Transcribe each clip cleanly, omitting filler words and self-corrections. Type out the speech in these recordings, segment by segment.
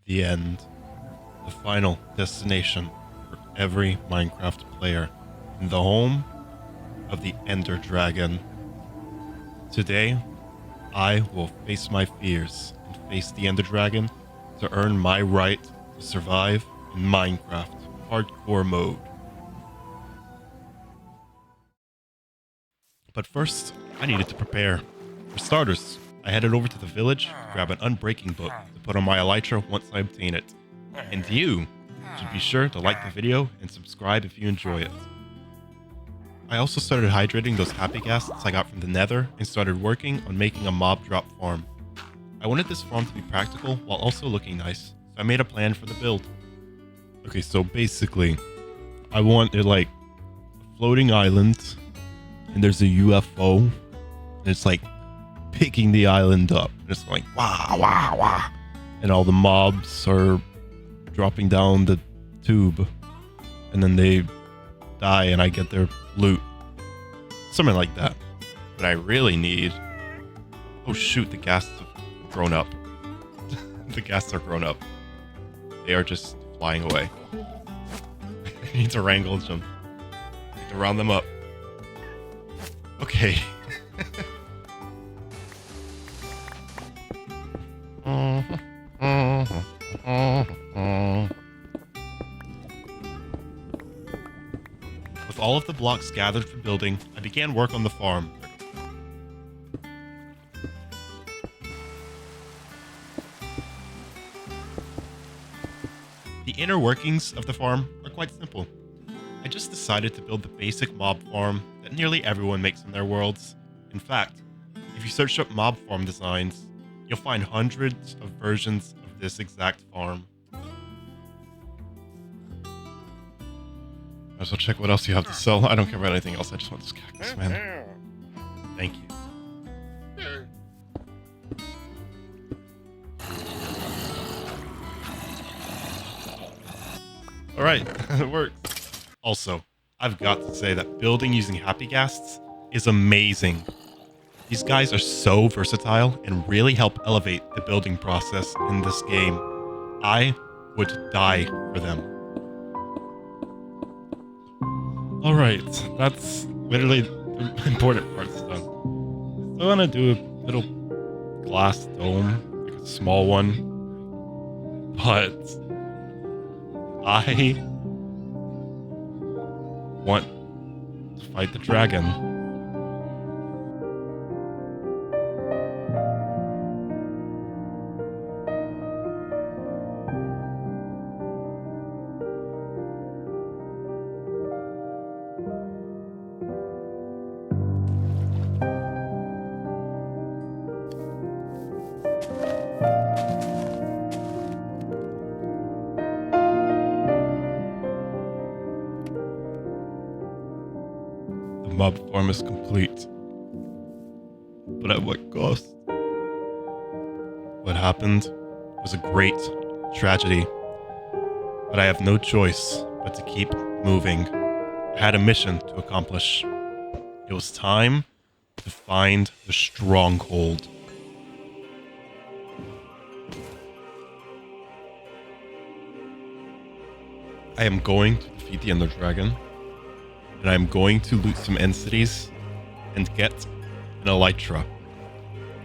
the end, the final destination for every Minecraft player, and the home of the Ender Dragon. Today, I will face my fears and face the Ender Dragon to earn my right to survive in Minecraft hardcore mode. But first, I needed to prepare. For starters, I headed over to the village to grab an unbreaking book to put on my elytra once I obtain it. And you should be sure to like the video and subscribe if you enjoy it. I also started hydrating those happy ghasts I got from the nether and started working on making a mob drop farm. I wanted this farm to be practical while also looking nice, so I made a plan for the build. Okay, so basically, I wanted like a floating island, and there's a UFO, and it's like picking the island up. And it's like wah wah wah, and all the mobs are dropping down the tube, and then they die, and I get their loot, something like that. But I really need. Oh shoot! The ghasts have grown up. The ghasts are grown up. They are just flying away. I need to wrangle them. I need to round them up. Okay. With all of the blocks gathered for building, I began work on the farm. The inner workings of the farm are quite simple. I just decided to build the basic mob farm that nearly everyone makes in their worlds. In fact, if you search up mob farm designs, you'll find hundreds of versions of this exact farm. Might as well check what else you have to sell. I don't care about anything else. I just want this cactus, man. Thank you. Alright, it works. Also, I've got to say that building using happy ghasts is amazing. These guys are so versatile and really help elevate the building process in this game. I would die for them. Alright, that's literally the important part's done. I want to do a little glass dome, like a small one. But I want to fight the dragon. Mob farm is complete. But at what cost? What happened was a great tragedy. But I have no choice but to keep moving. I had a mission to accomplish. It was time to find the stronghold. I am going to defeat the Ender Dragon. And I'm going to loot some end cities and get an elytra.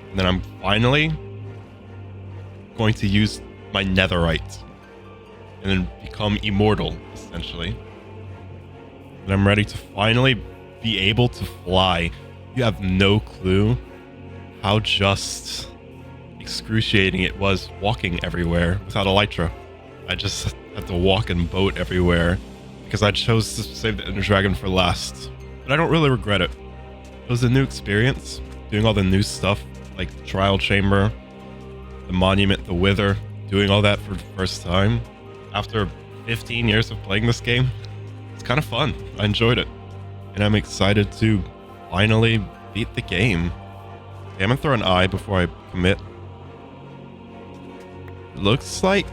And then I'm finally going to use my netherite and then become immortal, essentially. And I'm ready to finally be able to fly. You have no clue how just excruciating it was walking everywhere without elytra. I just had to walk and boat everywhere, because I chose to save the Ender Dragon for last. But I don't really regret it. It was a new experience, doing all the new stuff, like the Trial Chamber, the Monument, the Wither, doing all that for the first time. After 15 years of playing this game, it's kind of fun. I enjoyed it. And I'm excited to finally beat the game. Okay, I'm gonna throw an eye before I commit. It looks like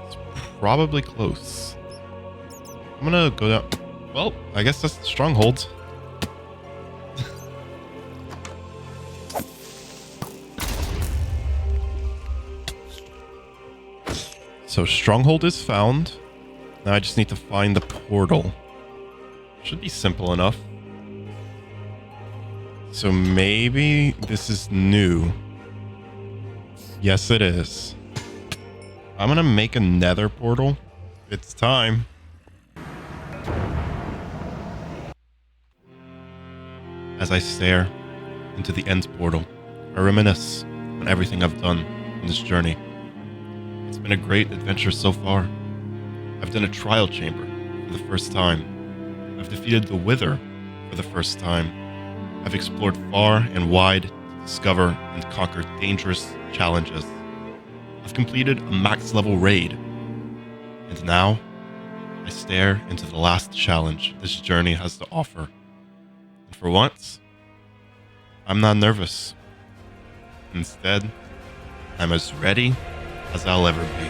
it's probably close. I'm gonna go down. Well, I guess that's the stronghold. So stronghold is found. Now I just need to find the portal. Should be simple enough. So maybe this is new. Yes, it is. I'm gonna make a nether portal. It's time. As I stare into the end portal, I reminisce on everything I've done in this journey. It's been a great adventure so far. I've done a trial chamber for the first time. I've defeated the Wither for the first time. I've explored far and wide to discover and conquer dangerous challenges. I've completed a max level raid. And now, I stare into the last challenge this journey has to offer. And for once, I'm not nervous. Instead, I'm as ready as I'll ever be.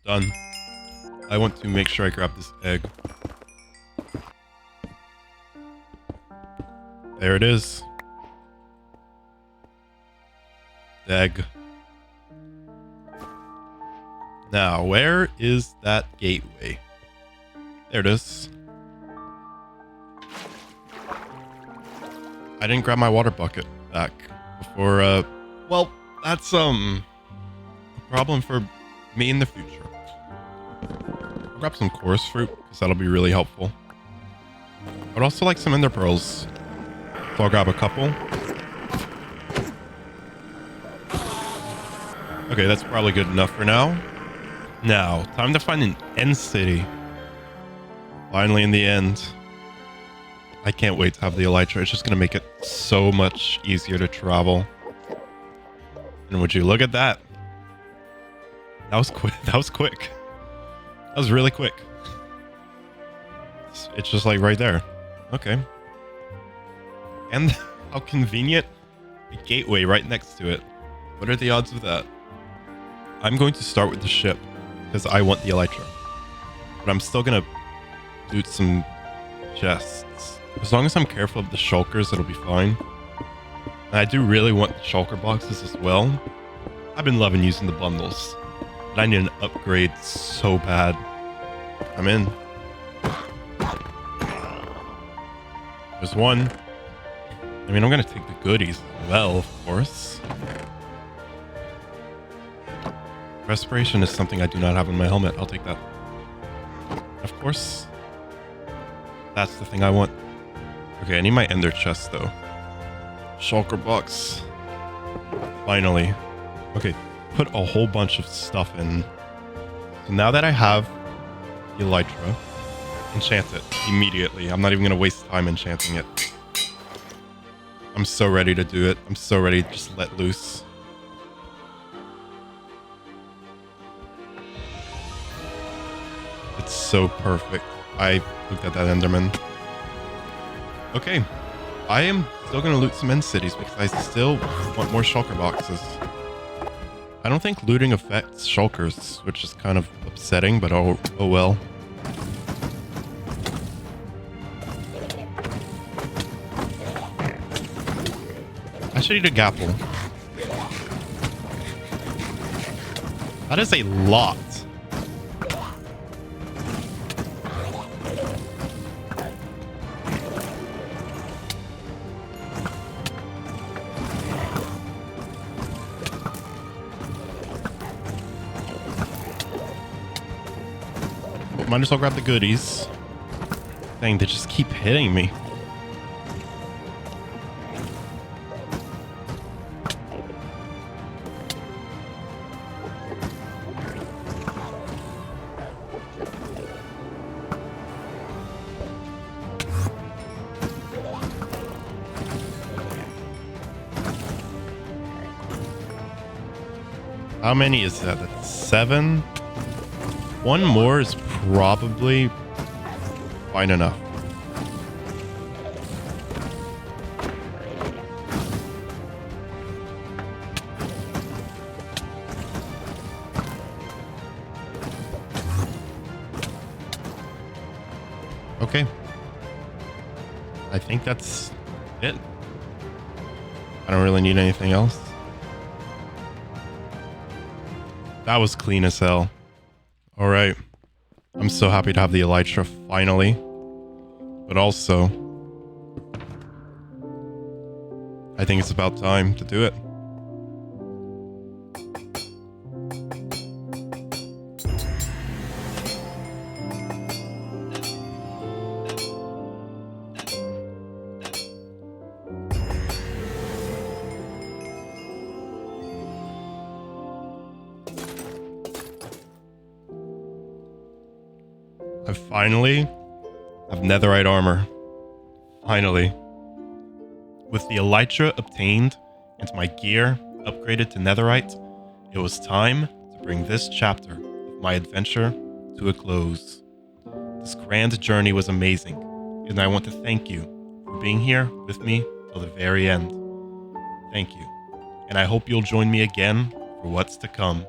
Done. I want to make sure I grab this egg. There it is. The egg. Now, where is that gateway? There it is. I didn't grab my water bucket back before, well, that's, a problem for me in the future. I'll grab some chorus fruit, because that'll be really helpful. I'd also like some ender pearls, so I'll grab a couple. Okay, that's probably good enough for now. Now, time to find an end city. Finally, in the end. I can't wait to have the elytra. It's just going to make it so much easier to travel. And would you look at that? That was quick. That was quick. That was really quick. It's just like right there. Okay. And how convenient. A gateway right next to it. What are the odds of that? I'm going to start with the ship because I want the elytra. But I'm still going to loot some chests. As long as I'm careful of the shulkers, it'll be fine. And I do really want the shulker boxes as well. I've been loving using the bundles. And But I need an upgrade so bad. I'm in. There's one. I mean, I'm going to take the goodies as well, of course. Respiration is something I do not have in my helmet. I'll take that. Of course. That's the thing I want. Okay, I need my ender chest, though. Shulker box. Finally. Okay, put a whole bunch of stuff in. So now that I have the elytra, enchant it immediately. I'm not even going to waste time enchanting it. I'm so ready to do it. I'm so ready to just let loose. It's so perfect. I looked at that Enderman. Okay. I am still going to loot some end cities because I still want more shulker boxes. I don't think looting affects shulkers, which is kind of upsetting, but oh well. I should eat a gapple. That is a lot. Might as well grab the goodies. Dang, they just keep hitting me. How many is that? That's 7? One more is probably fine enough. Okay. I think that's it. I don't really need anything else. That was clean as hell. All right. I'm so happy to have the elytra finally. But also, I think it's about time to do it. I finally have netherite armor. Finally. With the elytra obtained and my gear upgraded to netherite, it was time to bring this chapter of my adventure to a close. This grand journey was amazing, and I want to thank you for being here with me till the very end. Thank you, and I hope you'll join me again for what's to come.